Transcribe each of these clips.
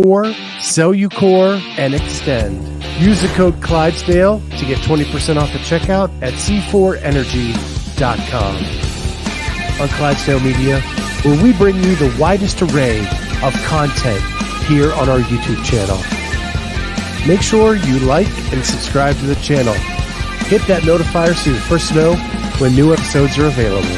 Core, Cellucor, and Extend. Use the code Clydesdale to get 20% off at checkout at c4energy.com. On Clydesdale Media, where we bring you the widest array of content here on our YouTube channel. Make sure you like and subscribe to the channel. Hit that notifier so you're first to know when new episodes are available.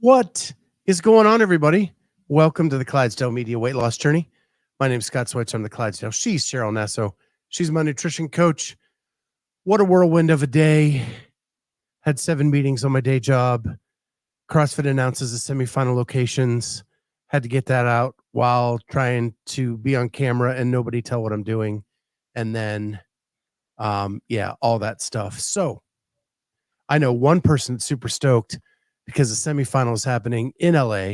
What is going on, everybody? Welcome to the Clydesdale Media Weight Loss Journey. My name is Scott Switzer. I'm the Clydesdale. She's Cheryl Nasso. She's my nutrition coach. What a whirlwind of a day. Had 7 meetings on my day job. CrossFit announces the semifinal locations. Had to get that out while trying to be on camera and nobody tell what I'm doing. And then, all that stuff. So I know one person that's super stoked because the semifinal is happening in LA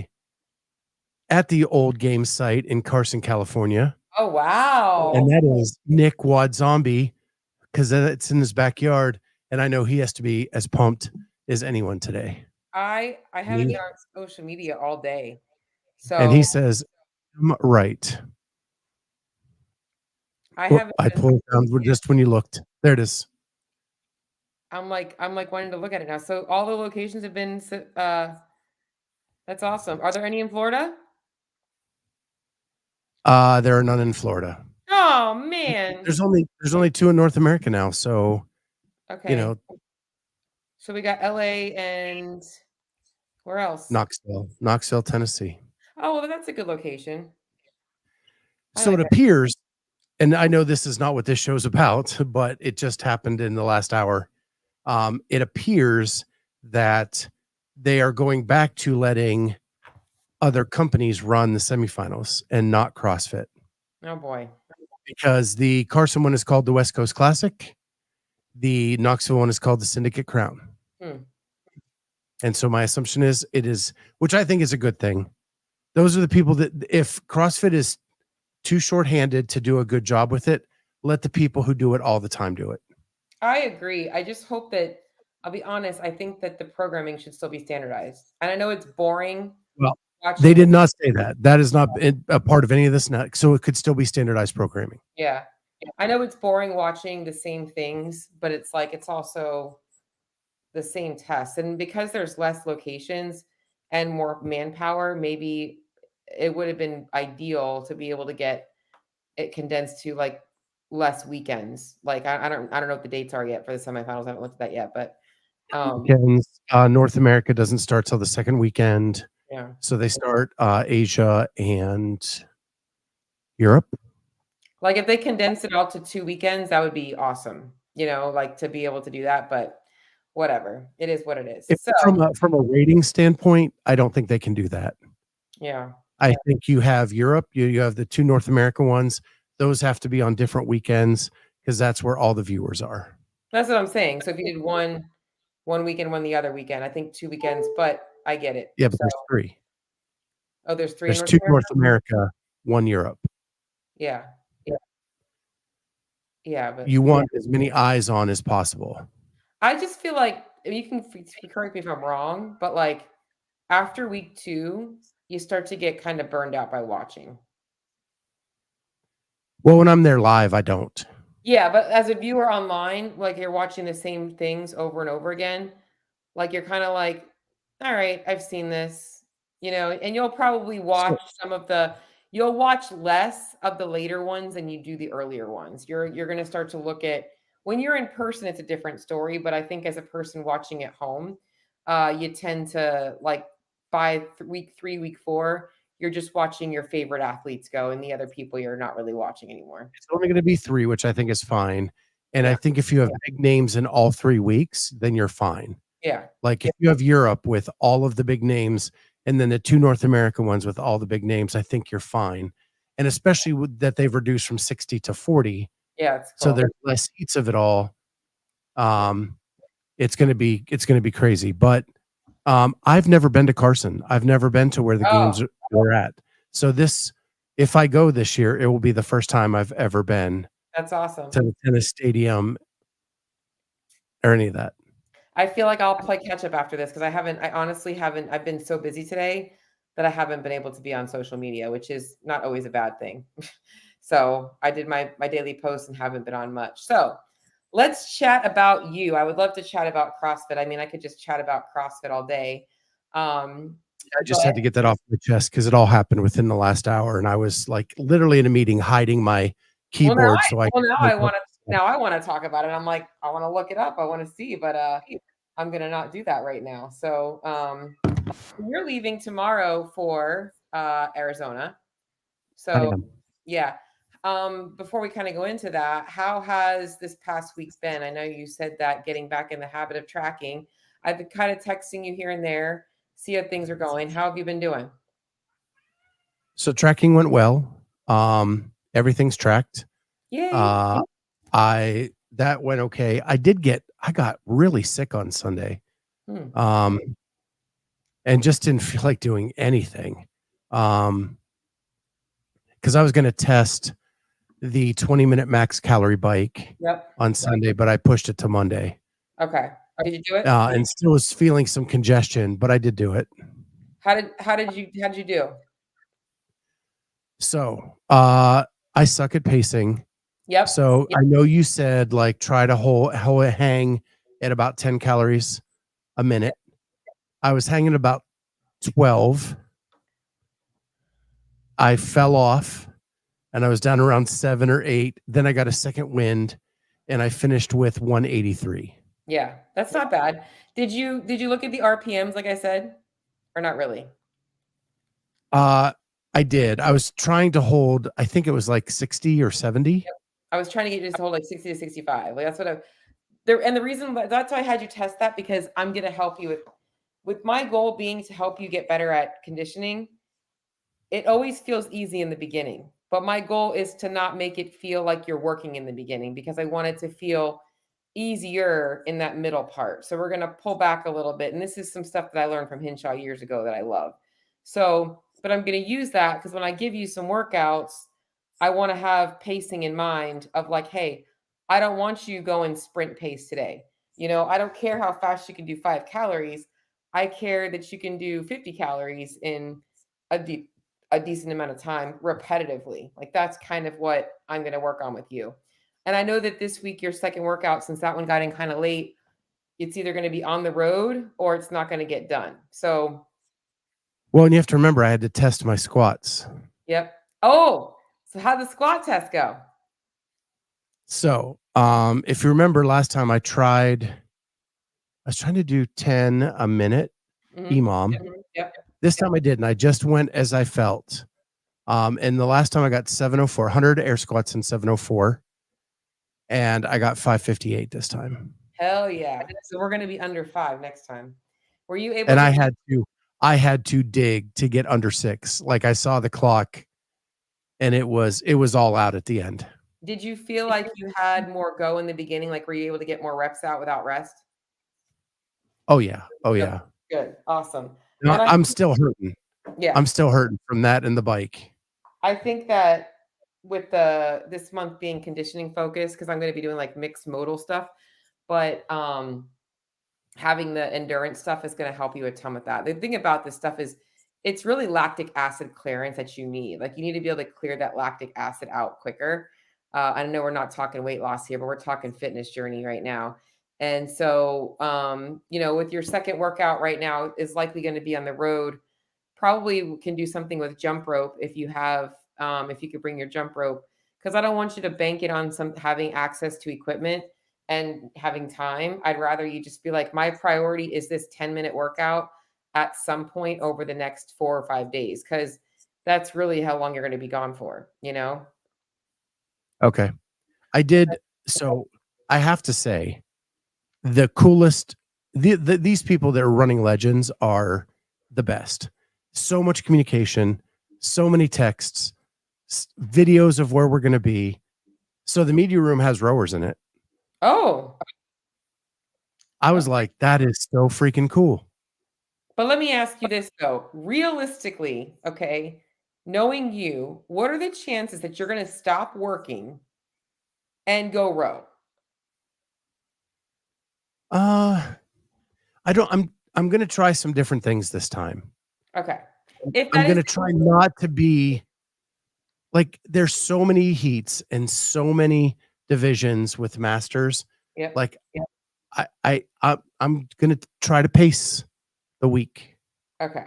at the old game site in Carson, California. Oh, wow. And that is Nick Wadzombie, because it's in his backyard. And I know he has to be as pumped as anyone today. I haven't been on social media all day. So and he says, I'm right. I pulled it down just when you looked. There it is. I'm like wanting to look at it now. So all the locations have been that's awesome. Are there any in Florida? There are none in Florida. Oh man. There's only 2 in North America now, so okay. So we got LA and where else? Knoxville, Tennessee. Oh, well, that's a good location. So it appears, and I know this is not what this show's about, but it just happened in the last hour. It appears that they are going back to letting other companies run the semifinals and not CrossFit. Oh boy. Because the Carson one is called the West Coast Classic. The Knoxville one is called the Syndicate Crown. And so my assumption is it is, which I think is a good thing. Those are the people that, if CrossFit is too short-handed to do a good job with it, let the people who do it all the time do it. I agree. I just hope that, I'll be honest, I think that the programming should still be standardized. And I know it's boring. Well, they did not say that. That is not a part of any of this. So it could still be standardized programming. Yeah. I know it's boring watching the same things, but it's like, it's also the same test. And because there's less locations and more manpower, maybe it would have been ideal to be able to get it condensed to like less weekends. Like I don't know what the dates are yet for the semifinals. I haven't looked at that yet, but weekends, North America doesn't start till the second weekend. Yeah. So they start Asia and Europe. Like if they condensed it all to 2 weekends, that would be awesome. Like to be able to do that, but whatever. It is what it is. So from a rating standpoint, I don't think they can do that. Yeah. I think you have Europe, you have the 2 North American ones. Those have to be on different weekends because that's where all the viewers are. That's what I'm saying. So if you did one weekend, one the other weekend, I think 2 weekends, but I get it. Yeah, but there's 3. Oh, there's 3. There's 2 North America, 1 Europe. Yeah. Yeah, but you want as many eyes on as possible. I just feel like, you can correct me if I'm wrong, but like after week 2, you start to get kind of burned out by watching. Well, when I'm there live, I don't. Yeah, but as a viewer online, like you're watching the same things over and over again, like you're kind of like, all right, I've seen this, and you'll probably watch you'll watch less of the later ones than you do the earlier ones. You're going to start to look at, when you're in person, it's a different story. But I think as a person watching at home, you tend to like by week 3, week 4, you're just watching your favorite athletes go, and the other people you're not really watching anymore. It's only going to be 3, which I think is fine. And I think if you have big names in all 3 weeks, then you're fine. Yeah. Like if you have Europe with all of the big names and then the 2 North American ones with all the big names, I think you're fine. And especially with that they've reduced from 60 to 40. Yeah. It's cool. So there's less heats of it all. It's going to be crazy. But I've never been to Carson. I've never been to where the games were at. So if I go this year, it will be the first time I've ever been. That's awesome. To the tennis stadium or any of that. I feel like I'll play catch up after this because I honestly haven't, I've been so busy today that I haven't been able to be on social media, which is not always a bad thing. So I did my daily posts and haven't been on much. So let's chat about you. I would love to chat about CrossFit. I mean, I could just chat about CrossFit all day. I just had to get that off my chest because it all happened within the last hour, and I was like literally in a meeting hiding my keyboard now I want to talk about it. I'm like, I want to look it up. I want to see, but I'm gonna not do that right now. So you're leaving tomorrow for Arizona. So yeah. Before we kind of go into that, how has this past week been? I know you said that getting back in the habit of tracking. I've been kind of texting you here and there, see how things are going. How have you been doing? So tracking went well. Everything's tracked. Yay. That went okay. I got really sick on Sunday. And just didn't feel like doing anything. Because I was going to test the 20-minute max calorie bike on Sunday, but I pushed it to Monday. Okay. Did you do it? And still was feeling some congestion, but I did do it. How did you do? So I suck at pacing. Yep. So I know you said like try to hang at about 10 calories a minute. I was hanging about 12. I fell off and I was down around 7 or 8. Then I got a second wind and I finished with 183. Yeah, that's not bad. Did you look at the RPMs like I said, or not really? I did. I was trying to hold, I think it was like 60 or 70. Yep. I was trying to get you to hold like 60 to 65. Like that's what and the reason that's why I had you test that, because I'm going to help you with my goal being to help you get better at conditioning. It always feels easy in the beginning, but my goal is to not make it feel like you're working in the beginning, because I want it to feel easier in that middle part. So we're going to pull back a little bit. And this is some stuff that I learned from Hinshaw years ago that I love. So, but I'm going to use that because when I give you some workouts, I want to have pacing in mind of like, hey, I don't want you going sprint pace today. You know, I don't care how fast you can do 5 calories. I care that you can do 50 calories in a decent amount of time repetitively. Like that's kind of what I'm going to work on with you. And I know that this week, your second workout, since that one got in kind of late, it's either going to be on the road or it's not going to get done. So, well, and you have to remember, I had to test my squats. Yep. Oh, so how'd the squat test go? So, if you remember last time I was trying to do 10 a minute, EMOM. Yep. This time I didn't. I just went as I felt. And the last time I got 704, 100 air squats in 704. And I got 558 this time. Hell yeah. So we're going to be under 5 next time. Were you able and I had to dig to get under 6. Like I saw the clock and it was all out at the end. Did you feel like you had more go in the beginning? Like, were you able to get more reps out without rest? Oh yeah. Oh yeah. Good. Awesome. No, I'm still hurting. Yeah. I'm still hurting from that and the bike. I think that with this month being conditioning focused, because I'm going to be doing like mixed modal stuff, but having the endurance stuff is going to help you a ton with that. The thing about this stuff is it's really lactic acid clearance that you need. Like you need to be able to clear that lactic acid out quicker. I know we're not talking weight loss here, but we're talking fitness journey right now. And so, you know, with your second workout right now is likely going to be on the road. Probably can do something with jump rope if you have, if you could bring your jump rope, because I don't want you to bank it on having access to equipment and having time. I'd rather you just be like, my priority is this 10-minute workout at some point over the next 4 or 5 days, because that's really how long you're going to be gone for, you know? Okay. I did. So I have to say the coolest, these people that are running Legends are the best. So much communication, so many texts, videos of where we're going to be. So the media room has rowers in it. Oh, I was like, that is so freaking cool. But let me ask you this though, realistically, okay, knowing you, what are the chances that you're going to stop working and go row? I'm going to try some different things this time. Okay. If I'm that going is to try not to be like, there's so many heats and so many divisions with masters. Yep. Like, I'm going to try to pace the week. Okay.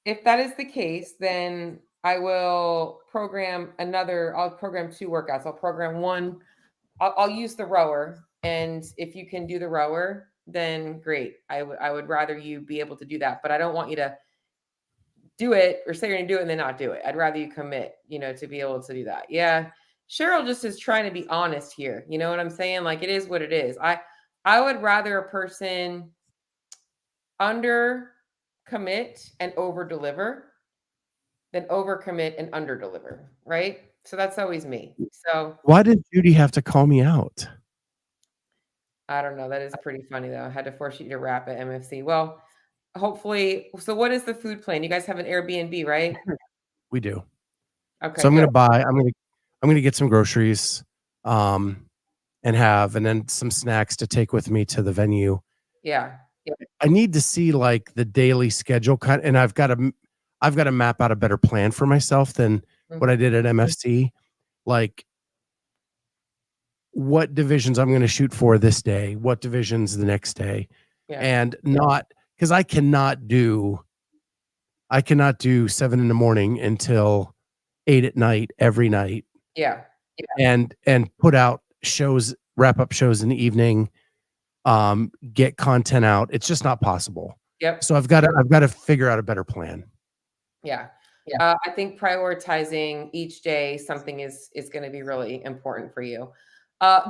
If that is the case, then I will I'll program 2 workouts. I'll program one. I'll use the rower. And if you can do the rower, then great. I would rather you be able to do that, but I don't want you to do it or say you're going to do it and then not do it. I'd rather you commit, to be able to do that. Yeah. Cheryl just is trying to be honest here. You know what I'm saying? Like, it is what it is. I would rather a person under commit and over deliver than over commit and under deliver, right? So that's always me. So Why did Judy have to call me out? I don't know. That is pretty funny though. I had to force you to rap at MFC. Well, hopefully. So what is the food plan? You guys have an Airbnb, right? We do. Okay, So I'm good. going to get some groceries, and then some snacks to take with me to the venue. Yeah. I need to see like the daily schedule and I've got to map out a better plan for myself than what I did at MFC. Like, what divisions I'm going to shoot for this day, what divisions the next day, and not because I cannot do 7 a.m. until 8 p.m. every night. Yeah. And put out shows, wrap up shows in the evening, get content out. It's just not possible. Yep. So I've got to figure out a better plan. Yeah. I think prioritizing each day something is going to be really important for you.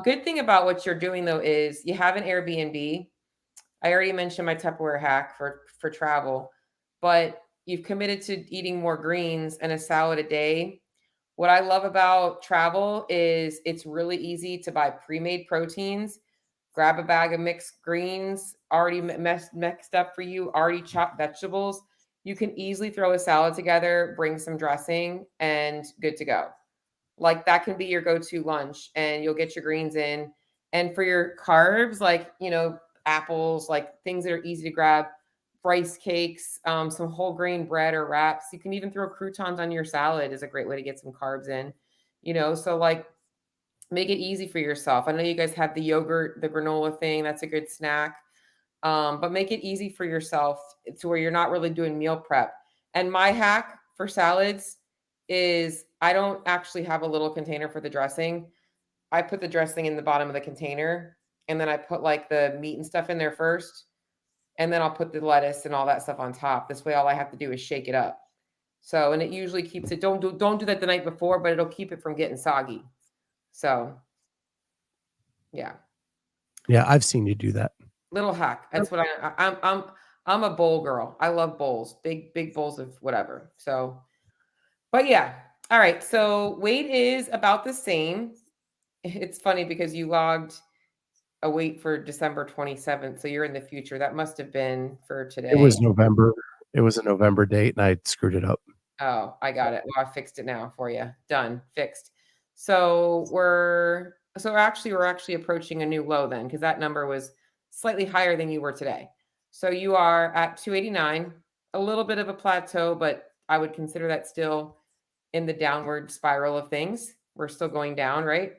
Good thing about what you're doing though is you have an Airbnb. I already mentioned my Tupperware hack for travel, but you've committed to eating more greens and a salad a day. What I love about travel is it's really easy to buy pre-made proteins, grab a bag of mixed greens, already mixed up for you, already chopped vegetables. You can easily throw a salad together, bring some dressing, and good to go. Like, that can be your go-to lunch, and you'll get your greens in. And for your carbs, like, apples, like things that are easy to grab, rice cakes, some whole grain bread or wraps. You can even throw croutons on your salad is a great way to get some carbs in, so like, make it easy for yourself. I know you guys have the yogurt, the granola thing. That's a good snack. But make it easy for yourself to where you're not really doing meal prep. And my hack for salads is I don't actually have a little container for the dressing. I put the dressing in the bottom of the container, and then I put like the meat and stuff in there first. And then I'll put the lettuce and all that stuff on top. This way, all I have to do is shake it up. So, and it usually keeps it, don't do that the night before, but it'll keep it from getting soggy. So, yeah. Yeah, I've seen you do that. Little hack. That's what I'm a bowl girl. I love bowls, big bowls of whatever. So, but yeah. All right. So weight is about the same. It's funny because you logged a weight for December 27th. So you're in the future. That must have been for today. It was November. It was a November date and I screwed it up. Oh, I got it. Well, I fixed it now for you. Done. Fixed. So we're actually approaching a new low then, because that number was slightly higher than you were today. So you are at 289, a little bit of a plateau, but I would consider that still in the downward spiral of things. We're still going down, right?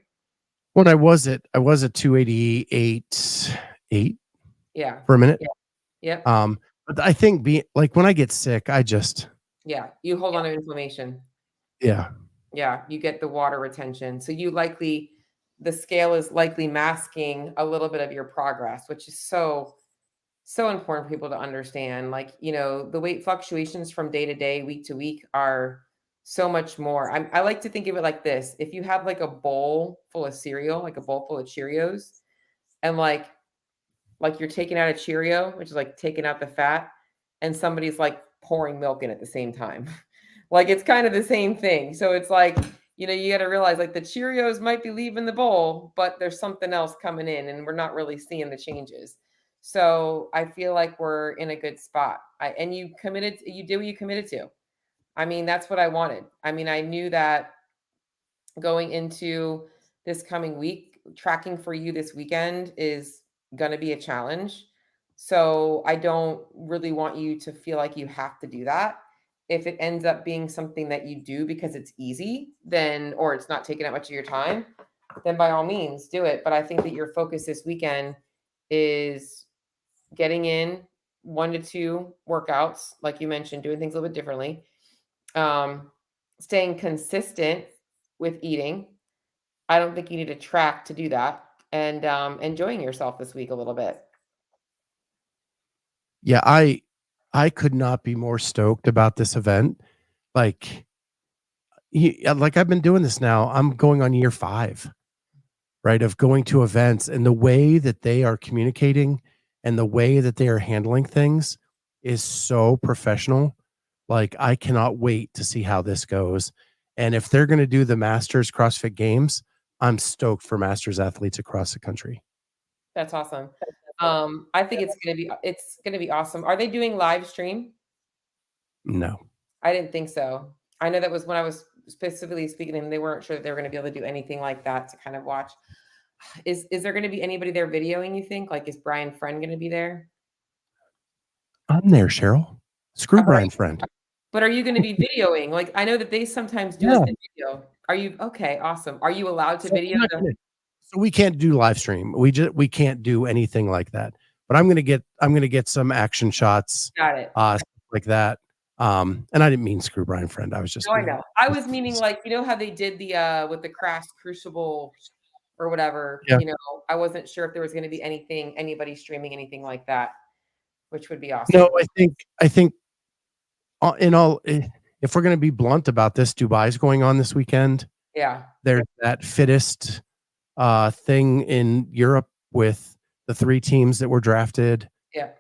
When I was at 288.8 Yeah. for a minute. Yep. But I think when I get sick, you hold on to inflammation. Yeah. Yeah, you get the water retention. So the scale is likely masking a little bit of your progress, which is so important for people to understand. Like, the weight fluctuations from day to day, week to week are so much more. I like to think of it like this. If you have like a bowl full of cereal, like a bowl full of Cheerios, and like you're taking out a Cheerio, which is like taking out the fat, and somebody's like pouring milk in at the same time. Like, it's kind of the same thing. So it's like, you got to realize like the Cheerios might be leaving the bowl, but there's something else coming in and we're not really seeing the changes. So I feel like we're in a good spot. And you did what you committed to. I mean, that's what I wanted. I mean, I knew that going into this coming week, tracking for you this weekend is going to be a challenge. So I don't really want you to feel like you have to do that. If it ends up being something that you do because it's easy, then, or it's not taking up much of your time, then by all means do it. But I think that your focus this weekend is getting in 1 to 2 workouts, like you mentioned, doing things a little bit differently, staying consistent with eating. I don't think you need a track to do that, and enjoying yourself this week a little bit. Yeah, I could not be more stoked about this event. Like like I've been doing this now. I'm going on year 5, right, of going to events, and the way that they are communicating and the way that they are handling things is so professional. Like I cannot wait to see how this goes. And if they're going to do the Masters CrossFit Games, I'm stoked for Masters athletes across the country. That's awesome. I think it's gonna be awesome. Are they doing live stream? No. I didn't think so. I know that was when I was specifically speaking to them, they weren't sure that they were gonna be able to do anything like that to kind of watch. Is there gonna be anybody there videoing, you think? Like, is Brian Friend gonna be there? I'm there, Cheryl. Screw All right. Brian Friend. But are you gonna be videoing? Like, I know that they sometimes do Yeah. like the video. Are you okay, awesome. Are you allowed to So, video them? so we can't do live stream. We can't do anything like that. But I'm gonna get some action shots, Got it. stuff like that. And I didn't mean screw Brian Friend. I was just No, I being know. I was meaning like, you know how they did the with the Crash Crucible or whatever, yeah. you know, I wasn't sure if there was gonna be anybody streaming anything like that, which would be awesome. No, I think in all, if we're gonna be blunt about this, Dubai's going on this weekend. Yeah. There's that fittest thing in Europe with the 3 teams that were drafted Yeah.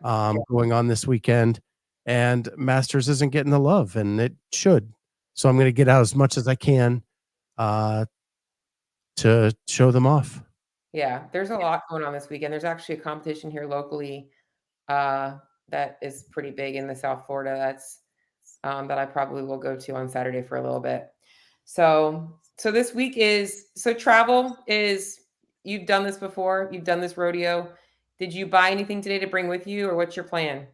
going on this weekend, and Masters isn't getting the love, and it should. So I'm going to get out as much as I can uh, to show them off. Yeah. There's a lot going on this weekend. There's actually a competition here locally uh that is pretty big in the South Florida. That's that I probably will go to on Saturday for a little bit. So this week is so travel is you've done this before, you've done this rodeo. Did you buy anything today to bring with you or what's your plan?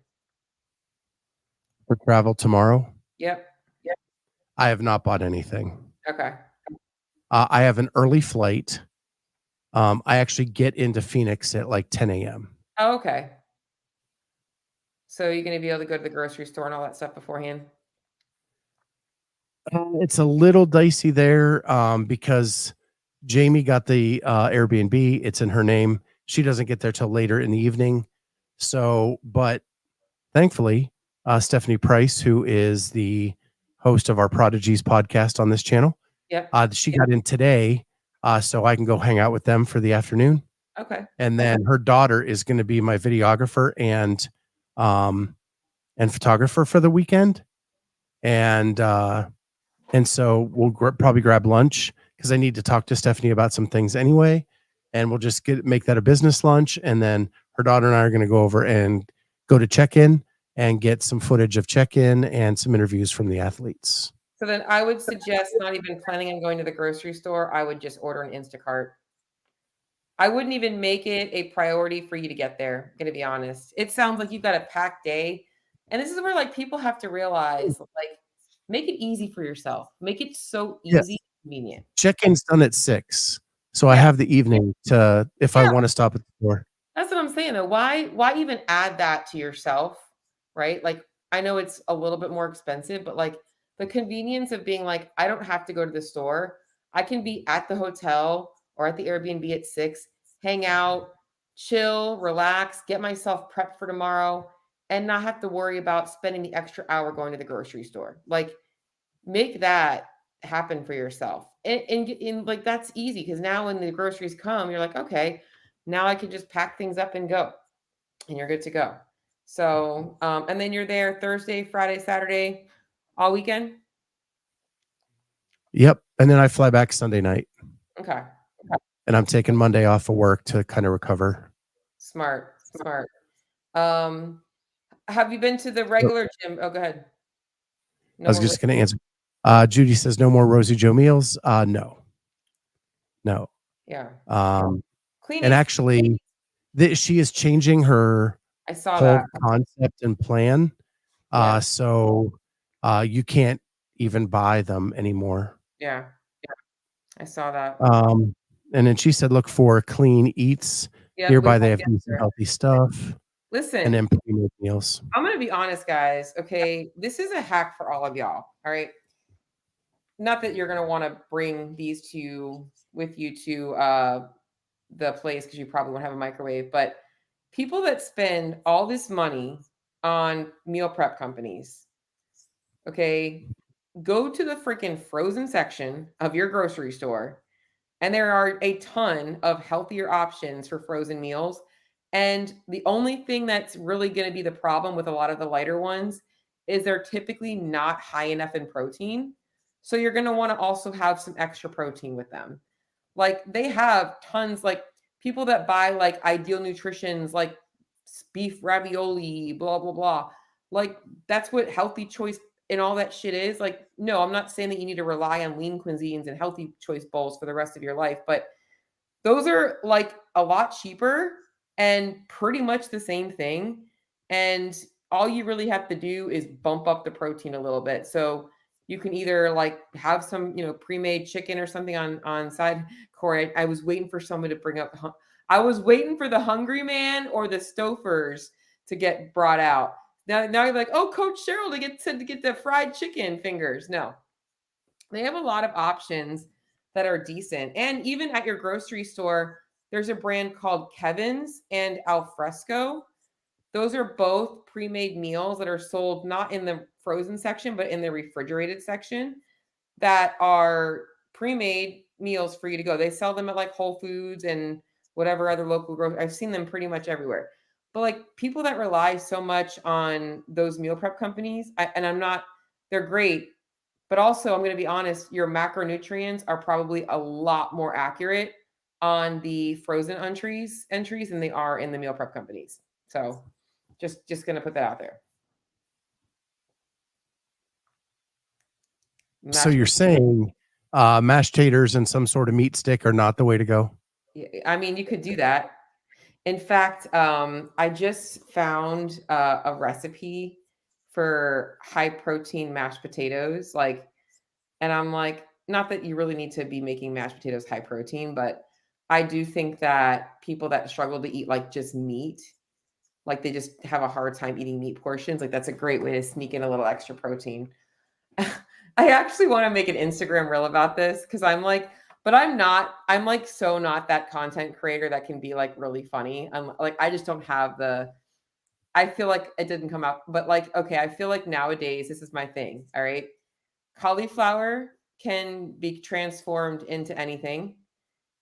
For travel tomorrow, Yep. I have not bought anything. Okay. I have an early flight. I actually get into Phoenix at like 10 a.m. Oh, okay. So you're going to be able to go to the grocery store and all that stuff beforehand? It's a little dicey there because Jamie got the Airbnb. It's in her name. She doesn't get there till later in the evening. So, but thankfully, Stephanie Price, who is the host of our Prodigies podcast on this channel, Yep. she got in today, so I can go hang out with them for the afternoon. Okay. And then her daughter is going to be my videographer and photographer for the weekend. And so we'll probably grab lunch because I need to talk to Stephanie about some things anyway. And we'll just make that a business lunch. And then her daughter and I are going to go over and go to check-in and get some footage of check-in and some interviews from the athletes. So then I would suggest not even planning on going to the grocery store. I would just order an Instacart. I wouldn't even make it a priority for you to get there, I'm gonna be honest. It sounds like you've got a packed day. And this is where like people have to realize, like, make it easy for yourself. Make it so Yeah. easy, convenient. Check-in's done at 6. So I Yeah. have the evening to if I Yeah. want to stop at the store. That's what I'm saying though. Why even add that to yourself? Right? Like I know it's a little bit more expensive, but like the convenience of being like, I don't have to go to the store. I can be at the hotel or at the Airbnb at 6, hang out, chill, relax, get myself prepped for tomorrow, and not have to worry about spending the extra hour going to the grocery store. Like make that happen for yourself. And like that's easy because now when the groceries come, you're like, okay, now I can just pack things up and go, and you're good to go. So, and then you're there Thursday, Friday, Saturday, all weekend. Yep. And then I fly back Sunday night. Okay. And I'm taking Monday off of work to kind of recover. Smart. Have you been to the regular gym? Oh, go ahead. I was just going to answer. Judy says no more Rosie Joe meals. No. Yeah. And actually, she is changing her I saw whole that. concept and plan. Yeah. So you can't even buy them anymore. Yeah. I saw that. And then she said, look for clean eats. Yep, we Hereby they won't have get decent, there. healthy stuff. And Listen, then pre-made meals. I'm gonna be honest, guys. Okay, this is a hack for all of y'all. All right. Not that you're gonna want to bring these with you to the place because you probably won't have a microwave, but people that spend all this money on meal prep companies, okay, go to the freaking frozen section of your grocery store, and there are a ton of healthier options for frozen meals. And the only thing that's really going to be the problem with a lot of the lighter ones is they're typically not high enough in protein. So you're going to want to also have some extra protein with them. Like they have tons, like people that buy like Ideal Nutrition's, like beef ravioli, blah, blah, blah. Like that's what healthy choice and all that shit is. Like, no, I'm not saying that you need to rely on lean cuisines and healthy choice bowls for the rest of your life, but those are like a lot cheaper and pretty much the same thing. And all you really have to do is bump up the protein a little bit. So you can either like have some, pre-made chicken or something on side. Corey, I was waiting for someone to bring up. I was waiting for the Hungry Man or the Stofers to get brought out. Now you're like, oh, Coach Cheryl to get the fried chicken fingers. No, they have a lot of options that are decent. And even at your grocery store, there's a brand called Kevin's and Alfresco. Those are both pre-made meals that are sold not in the frozen section, but in the refrigerated section, that are pre-made meals for you to go. They sell them at like Whole Foods and whatever other local grocery. I've seen them pretty much everywhere. But like people that rely so much on those meal prep companies, they're great. But also, I'm going to be honest, your macronutrients are probably a lot more accurate on the frozen entries than they are in the meal prep companies. So just going to put that out there. So you're saying mashed taters and some sort of meat stick are not the way to go? I mean, you could do that. In fact, I just found a recipe for high protein mashed potatoes. And I'm like, not that you really need to be making mashed potatoes high protein, but I do think that people that struggle to eat like just meat, like they just have a hard time eating meat portions, like that's a great way to sneak in a little extra protein. I actually want to make an Instagram reel about this because I'm like so not that content creator that can be like really funny. I'm like, I just don't have I feel like it didn't come out, but like, okay, I feel like nowadays this is my thing. All right. Cauliflower can be transformed into anything,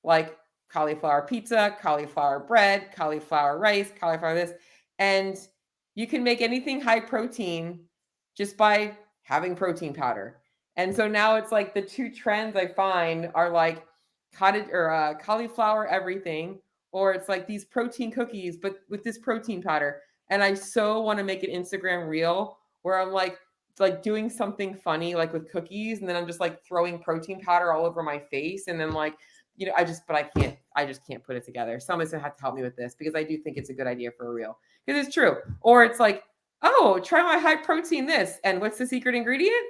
like cauliflower pizza, cauliflower bread, cauliflower rice, cauliflower this. And you can make anything high protein just by having protein powder. And so now it's like the two trends I find are like cauliflower everything, or it's like these protein cookies, but with this protein powder. And I so want to make an Instagram reel where I'm like doing something funny, like with cookies. And then I'm just like throwing protein powder all over my face. And then like, I just can't put it together. Someone's gonna have to help me with this because I do think it's a good idea for a reel because it's true. Or it's like, oh, try my high protein this. And what's the secret ingredient?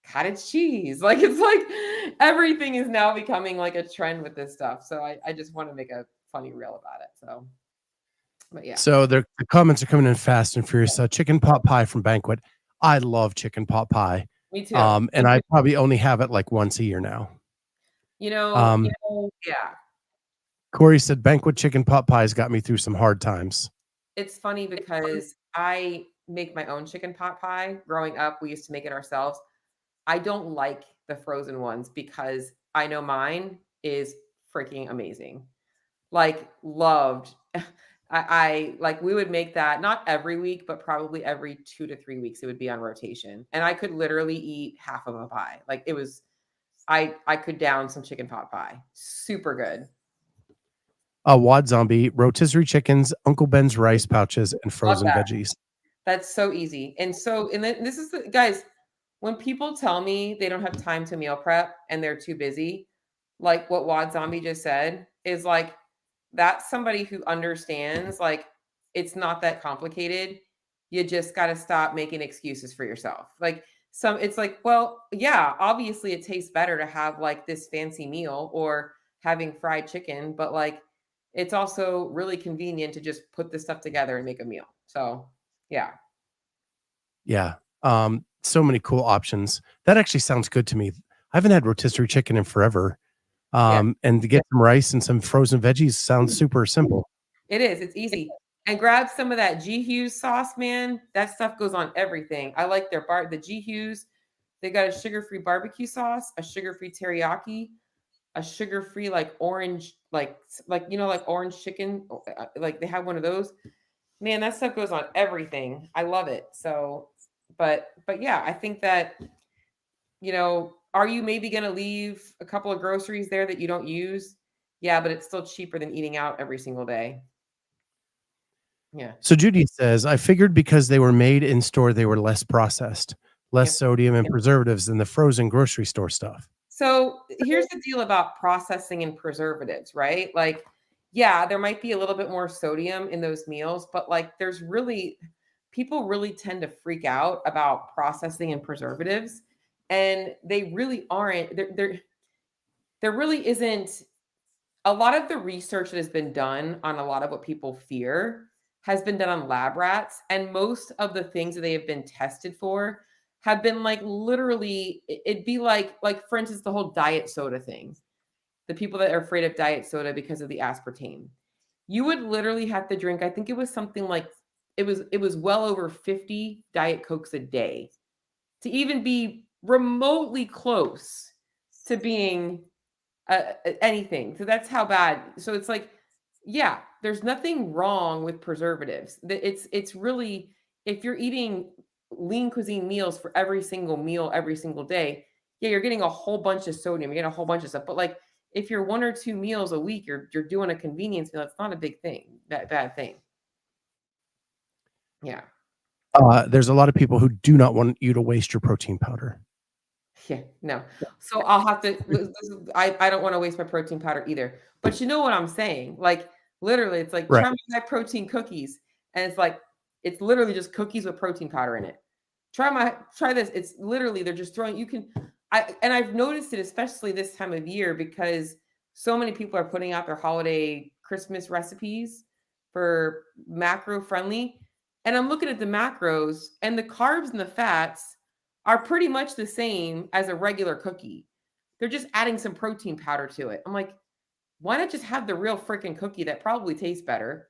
Cottage cheese. Like, it's like everything is now becoming like a trend with this stuff. So I just want to make a funny reel about it. So, but yeah. So the comments are coming in fast and furious. Chicken pot pie from Banquet. I love chicken pot pie. Me too. And I probably only have it like once a year now. Yeah. Corey said Banquet chicken pot pies got me through some hard times. It's funny because I make my own chicken pot pie. Growing up, we used to make it ourselves. I don't like the frozen ones because I know mine is freaking amazing. Like loved. I like we would make that not every week, but probably every 2 to 3 weeks it would be on rotation. And I could literally eat half of a pie. Like it was I could down some chicken pot pie. Super good. Wad Zombie, rotisserie chickens, Uncle Ben's rice pouches, and frozen veggies. That's so easy. And then this is guys, when people tell me they don't have time to meal prep and they're too busy, like what Wad Zombie just said, is like that's somebody who understands like it's not that complicated. You just got to stop making excuses for yourself. Like it's like, well, yeah, obviously it tastes better to have like this fancy meal or having fried chicken, but like it's also really convenient to just put this stuff together and make a meal. So, yeah. Yeah. So many cool options. That actually sounds good to me. I haven't had rotisserie chicken in forever. Yeah. And to get some rice and some frozen veggies sounds super simple. It is. It's easy. And grab some of that G Hughes sauce, man. That stuff goes on everything. I like the G Hughes. They got a sugar-free barbecue sauce, a sugar-free teriyaki, a sugar-free like orange, like orange chicken. Like they have one of those. Man, that stuff goes on everything. I love it. So, but yeah, I think that, are you maybe going to leave a couple of groceries there that you don't use? Yeah, but it's still cheaper than eating out every single day. Yeah. So Judy says, I figured because they were made in store, they were less processed, less sodium and preservatives than the frozen grocery store stuff. So here's the deal about processing and preservatives, right? Like, yeah, there might be a little bit more sodium in those meals, but like people really tend to freak out about processing and preservatives. And they really aren't, there really isn't a lot of the research that has been done on a lot of what people fear has been done on lab rats. And most of the things that they have been tested for have been like literally, it'd be like for instance, the whole diet soda thing. The people that are afraid of diet soda because of the aspartame. You would literally have to drink, I think it was something like, it was well over 50 Diet Cokes a day to even be remotely close to being anything. So that's how bad. So it's like, yeah, there's nothing wrong with preservatives. It's really, if you're eating lean cuisine meals for every single meal every single day, yeah, you're getting a whole bunch of sodium, you're getting a whole bunch of stuff. But like if you're 1 or 2 meals a week, you're doing a convenience meal. It's not a big thing, bad thing. Yeah. There's a lot of people who do not want you to waste your protein powder. Yeah, no. So I'll have to, I don't want to waste my protein powder either. But you know what I'm saying? Like literally, it's like try my high protein cookies. And it's like, it's literally just cookies with protein powder in it. Try this. It's literally, they're just throwing, and I've noticed it, especially this time of year, because so many people are putting out their holiday Christmas recipes for macro friendly. And I'm looking at the macros and the carbs and the fats are pretty much the same as a regular cookie. They're just adding some protein powder to it. I'm like, why not just have the real freaking cookie that probably tastes better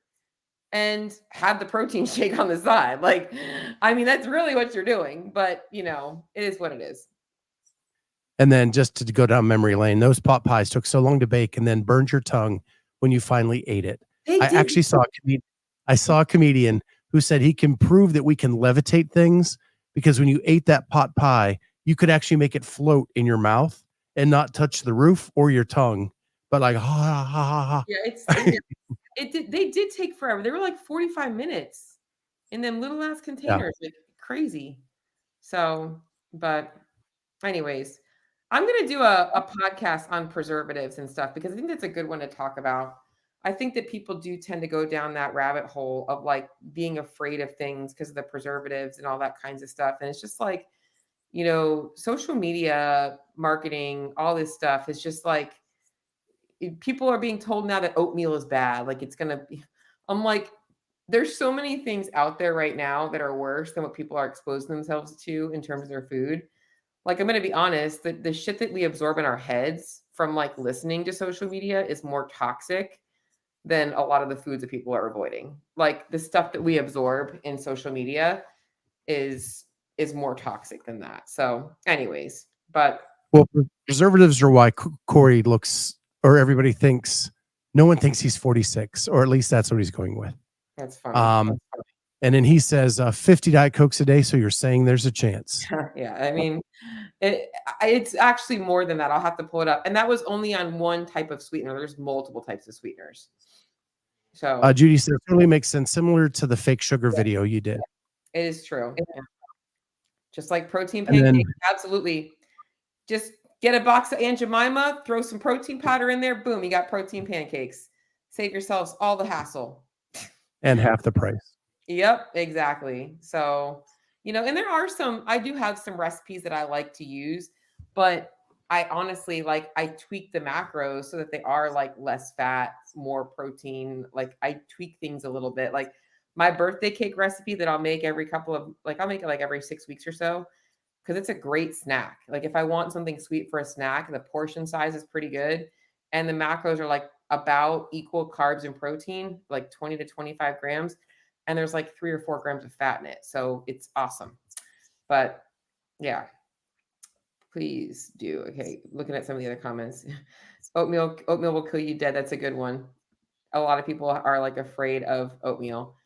and have the protein shake on the side? Like, I mean, that's really what you're doing, but it is what it is. And then just to go down memory lane, those pot pies took so long to bake and then burned your tongue when you finally ate it. I actually saw a comedian who said he can prove that we can levitate things because when you ate that pot pie, you could actually make it float in your mouth and not touch the roof or your tongue, but like, ha, ha, ha, ha, ha. Yeah, they did take forever. They were like 45 minutes in them little ass containers, like crazy. So, but anyways, I'm going to do a podcast on preservatives and stuff because I think that's a good one to talk about. I think that people do tend to go down that rabbit hole of like being afraid of things because of the preservatives and all that kinds of stuff. And it's just like, social media marketing, all this stuff is just like, people are being told now that oatmeal is bad. Like it's going to be, I'm like, there's so many things out there right now that are worse than what people are exposing themselves to in terms of their food. Like, I'm going to be honest, the shit that we absorb in our heads from like listening to social media is more toxic than a lot of the foods that people are avoiding. Like the stuff that we absorb in social media is more toxic than that. So anyways, but. Well, preservatives are why Corey looks, or everybody thinks, no one thinks he's 46, or at least that's what he's going with. That's funny. And then he says 50 Diet Cokes a day. So you're saying there's a chance. Yeah. I mean, it's actually more than that. I'll have to pull it up. And that was only on one type of sweetener. There's multiple types of sweeteners. So Judy says it really makes sense. Similar to the fake sugar video you did. It is true. Yeah. Just like protein pancakes. Absolutely. Just get a box of Aunt Jemima, throw some protein powder in there. Boom. You got protein pancakes. Save yourselves all the hassle. and half the price. Yep, exactly. So, and there are I do have some recipes that I like to use, but I honestly I tweak the macros so that they are like less fat, more protein. Like I tweak things a little bit. Like my birthday cake recipe that I'll make every couple of I'll make it like every 6 weeks or so because it's a great snack. Like if I want something sweet for a snack, the portion size is pretty good and the macros are like about equal carbs and protein, like 20 to 25 grams and there's like 3 or 4 grams of fat in it. So it's awesome. But yeah, please do. Okay. Looking at some of the other comments. Oatmeal will kill you dead. That's a good one. A lot of people are like afraid of oatmeal.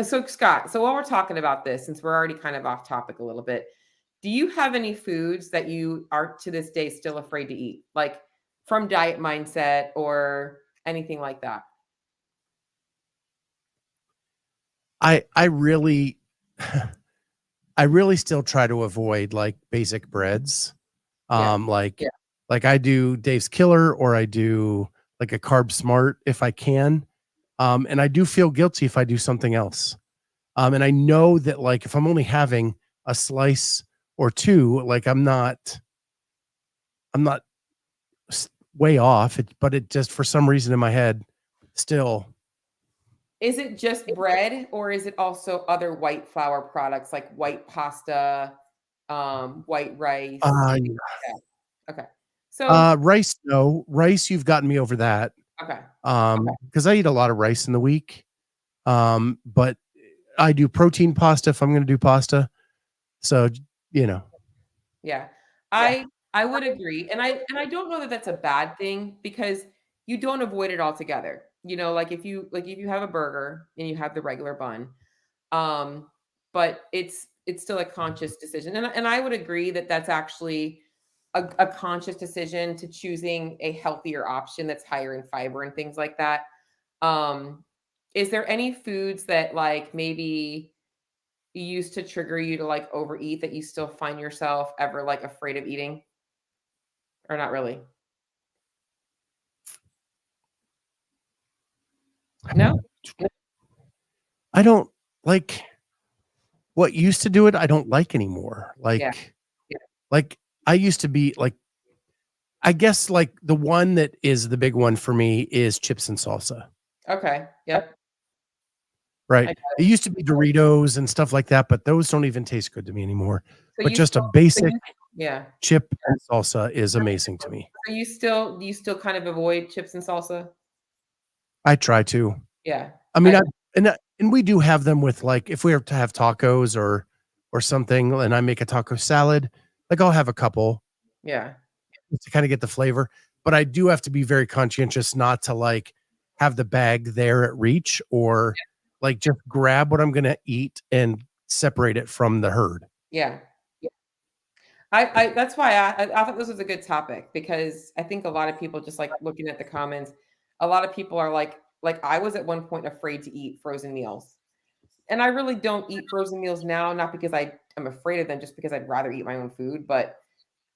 So Scott, so while we're talking about this, since we're already kind of off topic a little bit, do you have any foods that you are to this day still afraid to eat? Like from diet mindset or anything like that? I really I really still try to avoid like basic breads. Yeah. Like I do Dave's Killer or I do like a Carb Smart if I can. And I do feel guilty if I do something else. And I know that like if I'm only having a slice or two, like I'm not way off, but it just for some reason in my head still. Is it just bread or is it also other white flour products like white pasta, white rice? Yeah. Yeah. Okay. So Rice, no. Rice, you've gotten me over that. okay. Because I eat a lot of rice in the week. But I do protein pasta if I'm going to do pasta. So, you know. Yeah. I would agree. And I don't know that that's a bad thing because you don't avoid it altogether. Like if you have a burger and you have the regular bun, but it's still a conscious decision. And I would agree that that's actually a conscious decision to choosing a healthier option that's higher in fiber and things like that. Is there any foods that like maybe used to trigger you to like overeat that you still find yourself ever like afraid of eating or not really? No? I don't like what used to do it. I don't like anymore. Yeah. Like I used to be like, I guess like the one that is the big one for me is chips and salsa. Okay. Yep. Right. I It used to be Doritos and stuff like that, but those don't even taste good to me anymore. So But you just a still basic yeah. chip and salsa is amazing to me. So you still kind of avoid chips and salsa? I try to. Yeah. I mean, and we do have them with like if we are to have tacos or something, and I make a taco salad, like I'll have a couple Yeah. to kind of get the flavor. But I do have to be very conscientious not to like have the bag there at reach or like just grab what I'm gonna eat and separate it from the herd. Yeah. I that's why I thought this was a good topic because I think a lot of people just like looking at the comments, a lot of people are like I was at one point afraid to eat frozen meals. And I really don't eat frozen meals now, not because I am afraid of them, just because I'd rather eat my own food. But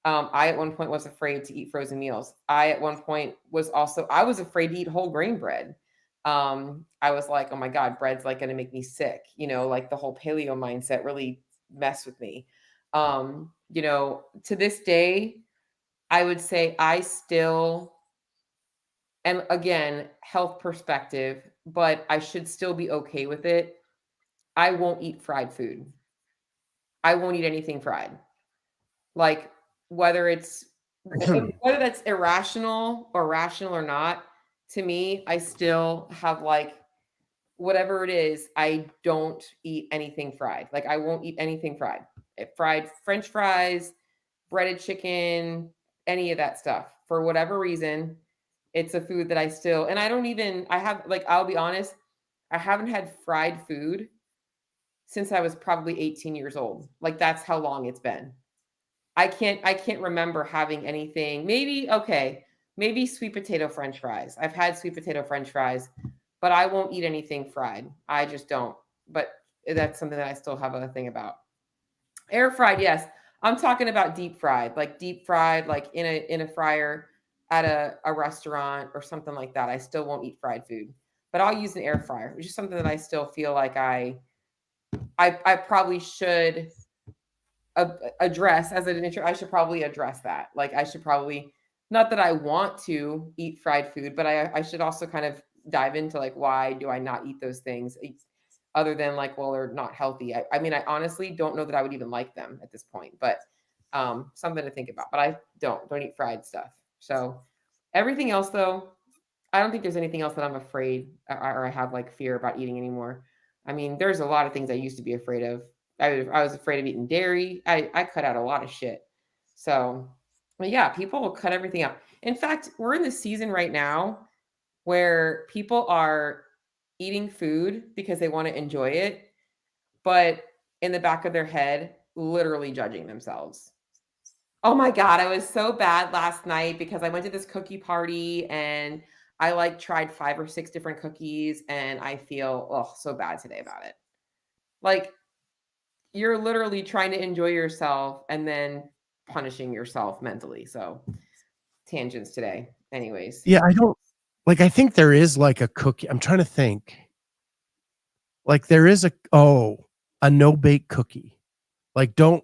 I at one point was afraid to eat frozen meals. I at one point I was afraid to eat whole grain bread. I was like, oh my God, bread's like gonna make me sick. Like the whole paleo mindset really messed with me. To this day, I would say I still, and again, health perspective, but I should still be okay with it. I won't eat fried food. I won't eat anything fried. Like whether it's whether that's irrational or rational or not, to me, I still have like whatever it is, I don't eat anything fried. Like I won't eat anything fried. Fried French fries, breaded chicken, any of that stuff. For whatever reason, it's a food that I still and I have like I'll be honest, I haven't had fried food since I was probably 18 years old. Like that's how long it's been. I can't remember having anything. Maybe sweet potato french fries. I've had sweet potato french fries, but I won't eat anything fried. I just don't. But that's something that I still have a thing about. Air fried, yes. I'm talking about deep fried, like in a fryer at a restaurant or something like that. I still won't eat fried food. but I'll use an air fryer, which is something that I still feel like I probably should address as an intro. I should probably address that. Like I should probably, not that I want to eat fried food, but I should also kind of dive into like, why do I not eat those things other than like, well, they're not healthy. I mean, I honestly don't know that I would even like them at this point, but something to think about. But I don't eat fried stuff. So everything else though, I don't think there's anything else that I'm afraid or I have like fear about eating anymore. I mean, there's a lot of things I used to be afraid of. I was afraid of eating dairy. I cut out a lot of shit. So, but yeah, people will cut everything out. In fact, we're in the season right now where people are eating food because they want to enjoy it, but in the back of their head, literally judging themselves. Oh my God, I was so bad last night because I went to this cookie party and I like tried 5 or 6 different cookies and I feel so bad today about it. Like you're literally trying to enjoy yourself and then punishing yourself mentally. So tangents today. Anyways. Yeah, I think there is like a cookie. I'm trying to think. Like there is a no bake cookie. Like don't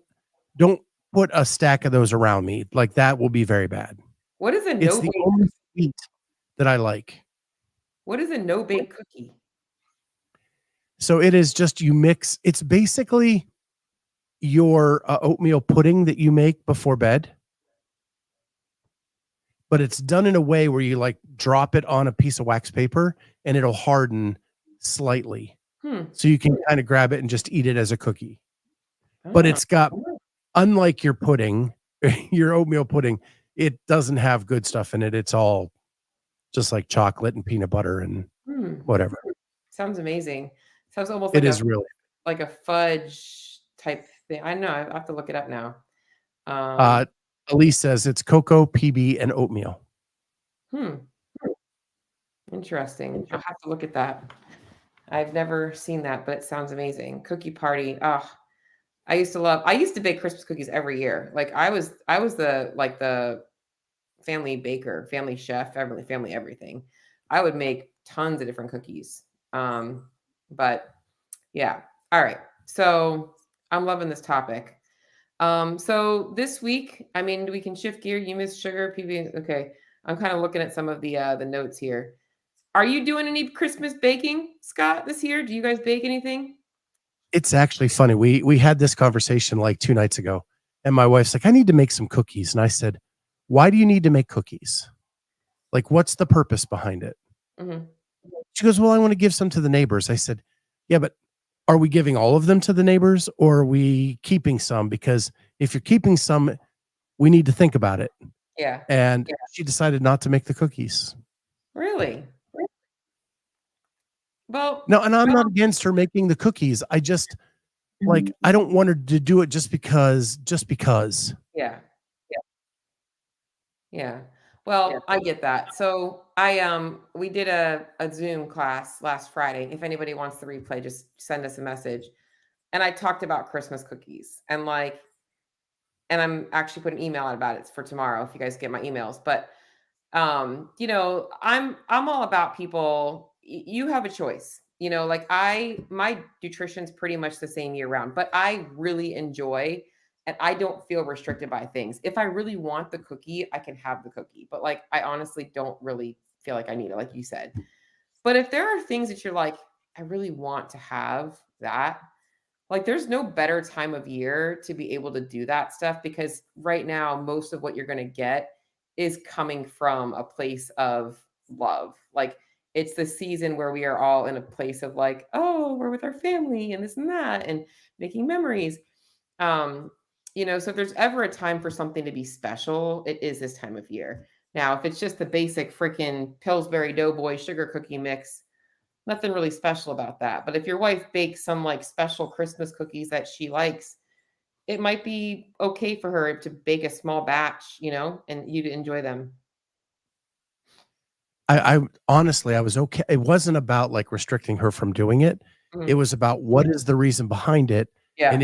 put a stack of those around me. Like that will be very bad. What is a It's the only sweet that I like. What is a no bake cookie? So it is just you mix. It's basically your oatmeal pudding that you make before bed, but it's done in a way where you like drop it on a piece of wax paper and it'll harden slightly. So you can kind of grab it and just eat it as a cookie. But it's got, unlike your pudding, your oatmeal pudding, it doesn't have good stuff in it. It's all just like chocolate and peanut butter and whatever. Sounds amazing. Sounds almost like really like a fudge type thing. I know. I have to look it up now. Elise says it's cocoa, PB, and oatmeal. Interesting. I'll have to look at that. I've never seen that, but it sounds amazing. Cookie party. I used to bake Christmas cookies every year. Like I was the family baker, family chef, family everything. I would make tons of different cookies. But yeah. All right. So I'm loving this topic. So this week, I mean, we can shift gear. You miss sugar, PB. Okay. I'm kind of looking at some of the notes here. Are you doing any Christmas baking, Scott, this year? Do you guys bake anything? It's actually funny. We had this conversation like 2 nights ago, and my wife's like, I need to make some cookies. And I said, why do you need to make cookies? Like, what's the purpose behind it? She goes, well, I want to give some to the neighbors. I said, yeah, but are we giving all of them to the neighbors or are we keeping some? Because if you're keeping some, we need to think about it. Yeah. And she decided not to make the cookies. Really? Well, no, and I'm not against her making the cookies. I just like, I don't want her to do it just because. Yeah. Well, I get that. So we did a Zoom class last Friday. If anybody wants the replay, just send us a message. And I talked about Christmas cookies and I'm actually putting an email out about it for tomorrow if you guys get my emails. But I'm all about people. You have a choice. Like my nutrition's pretty much the same year round, but I really enjoy and I don't feel restricted by things. If I really want the cookie, I can have the cookie. But like I honestly don't really feel like I need it, like you said. But if there are things that you're like, I really want to have that, like there's no better time of year to be able to do that stuff because right now most of what you're going to get is coming from a place of love. Like it's the season where we are all in a place of like, oh, we're with our family and this and that and making memories. So if there's ever a time for something to be special, it is this time of year. Now, if it's just the basic freaking Pillsbury Doughboy sugar cookie mix, nothing really special about that. But if your wife bakes some like special Christmas cookies that she likes, it might be okay for her to bake a small batch, and you to enjoy them. I honestly, I was okay. It wasn't about like restricting her from doing it. It was about what is the reason behind it. Yeah. And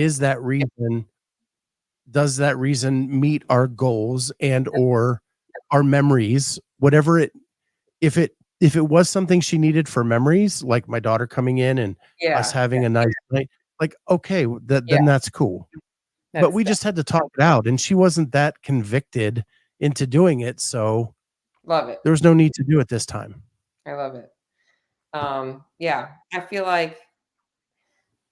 does that reason meet our goals and or our memories, whatever if it if it was something she needed for memories, like my daughter coming in and us having a nice night, like, okay, then that's cool. But we just had to talk it out, and she wasn't that convicted into doing it, so love it. there was no need to do it this time. I love it. Yeah, I feel like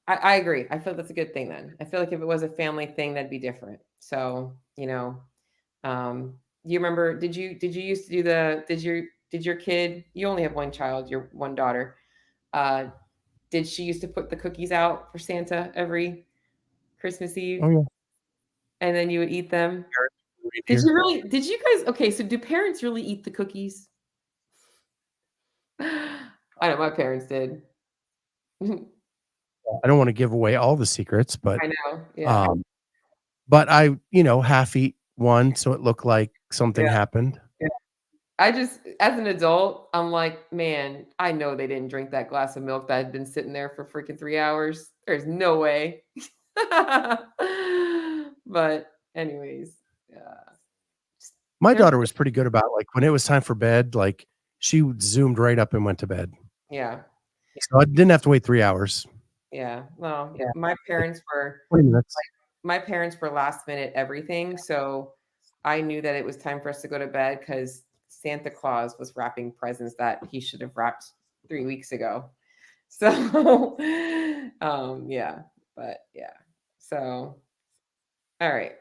I agree. I feel that's a good thing then. I feel like if it was a family thing, that'd be different. So, you remember, did you used to do did your kid, you only have one child, your one daughter, did she used to put the cookies out for Santa every Christmas Eve? Oh, yeah. And then you would eat them? Here. Did you guys, okay, so do parents really eat the cookies? I know my parents did. I don't wanna give away all the secrets, but, I know, yeah. but I, half eat one, so it looked like something Yeah, happened. yeah. I just, as an adult, I'm like, "Man, I know they didn't drink that glass of milk that had been sitting there for freaking 3 hours. There's no way." But anyways, yeah. My They're daughter was pretty good about, like, when it was time for bed, like, she zoomed right up and went to bed. yeah, So I didn't have to wait 3 hours. yeah. Well, Yeah. my Like parents were 20 minutes. last minute everything, so I knew that it was time for us to go to bed because Santa Claus was wrapping presents that he should have wrapped 3 weeks ago. So, yeah, but yeah. So, all right.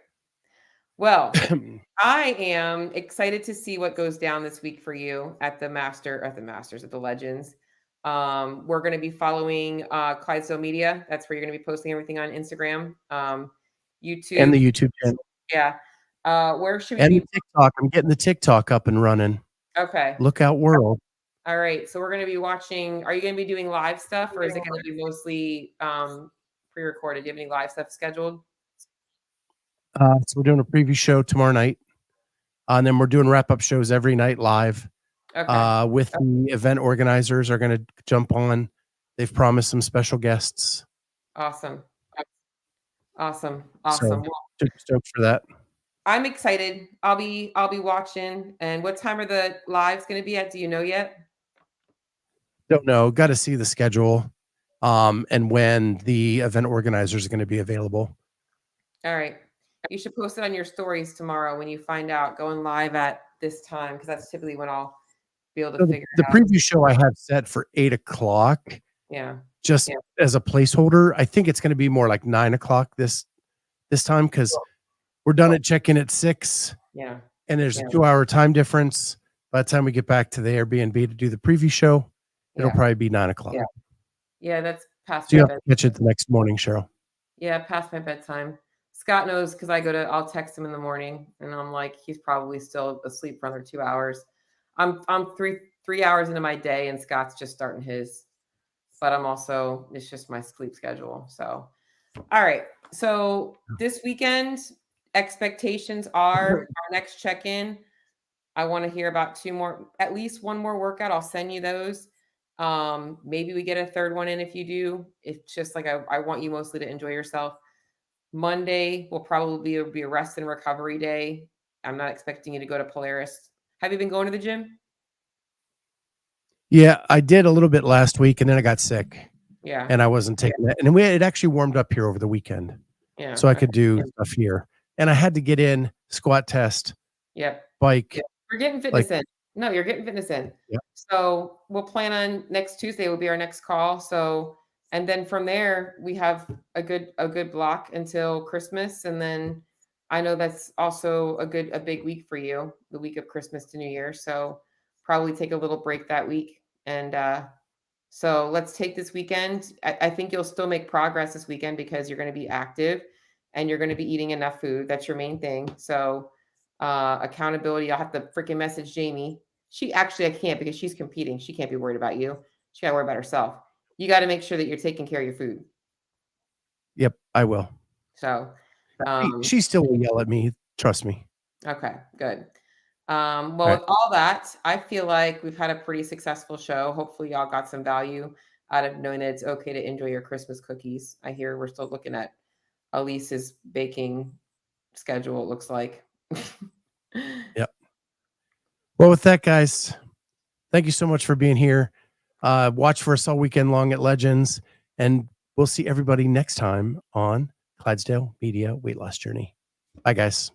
Well, I am excited to see what goes down this week for you at the Masters, at the Legends. We're going to be following Clydesdale Media. That's where you're going to be posting everything on Instagram, And YouTube. the YouTube channel. Yeah. Where should we And be? the TikTok. I'm getting the TikTok up and running. Okay. Lookout World. All right. So we're going to be watching. Are you going to be doing live stuff or is it going to be mostly pre-recorded? Do you have any live stuff scheduled? So we're doing a preview show tomorrow night. And then we're doing wrap-up shows every night live. Okay. With the event organizers are going to jump on. They've promised some special guests. Awesome. Awesome. So Awesome. super stoked for that. I'm excited. I'll be watching. And what time are the lives going to be at? Do you know yet? Don't know. Got to see the schedule. And when the event organizers are going to be available. All right. You should post it on your stories tomorrow when you find out going live at this time, because that's typically when I'll be able to figure The it out. preview show I have set for 8:00. Yeah. Just as a placeholder. I think it's going to be more like 9:00 this time because we're done at check-in at 6. Yeah. And there's a 2-hour time difference. By the time we get back to the Airbnb to do the preview show, it'll probably be 9:00. Yeah, that's past So you my have to catch it the next morning, Cheryl. Yeah, past my bedtime. Scott knows because I'll text him in the morning and I'm like, he's probably still asleep for another 2 hours. I'm 3 hours into my day and Scott's just starting his, but it's just my sleep schedule. So, all right. So this weekend, expectations are our next check-in. I want to hear about at least one more workout. I'll send you those. Maybe we get a third one in if you do. It's just like I want you mostly to enjoy yourself. Monday will probably be a rest and recovery day. I'm not expecting you to go to Polaris. Have you been going to the gym? Yeah, I did a little bit last week and then I got sick. Yeah. And I wasn't taking that. And it actually warmed up here over the weekend. Yeah. So I could do stuff here. And I had to get in, squat test, bike. Yep. We're getting fitness in. No, you're getting fitness in. Yep. So we'll plan on next Tuesday will be our next call. So, and then from there we have a good block until Christmas. And then I know that's also a big week for you, the week of Christmas to New Year. So probably take a little break that week. And so let's take this weekend. I think you'll still make progress this weekend because you're going to be active and you're going to be eating enough food. That's your main thing. So accountability, I'll have to freaking message Jamie. I can't because she's competing. She can't be worried about you. She got to worry about herself. You got to make sure that you're taking care of your food. Yep, I will. So she still will yell at me. Trust me. Okay, good. With all that, I feel like we've had a pretty successful show. Hopefully y'all got some value out of knowing that it's okay to enjoy your Christmas cookies. I hear we're still looking at Elise's baking schedule, it looks like. Yep. Well, with that, guys, Thank you so much for being here. Watch for us all weekend long at Legends, and we'll see everybody next time on Clydesdale Media Weight Loss Journey. Bye, guys.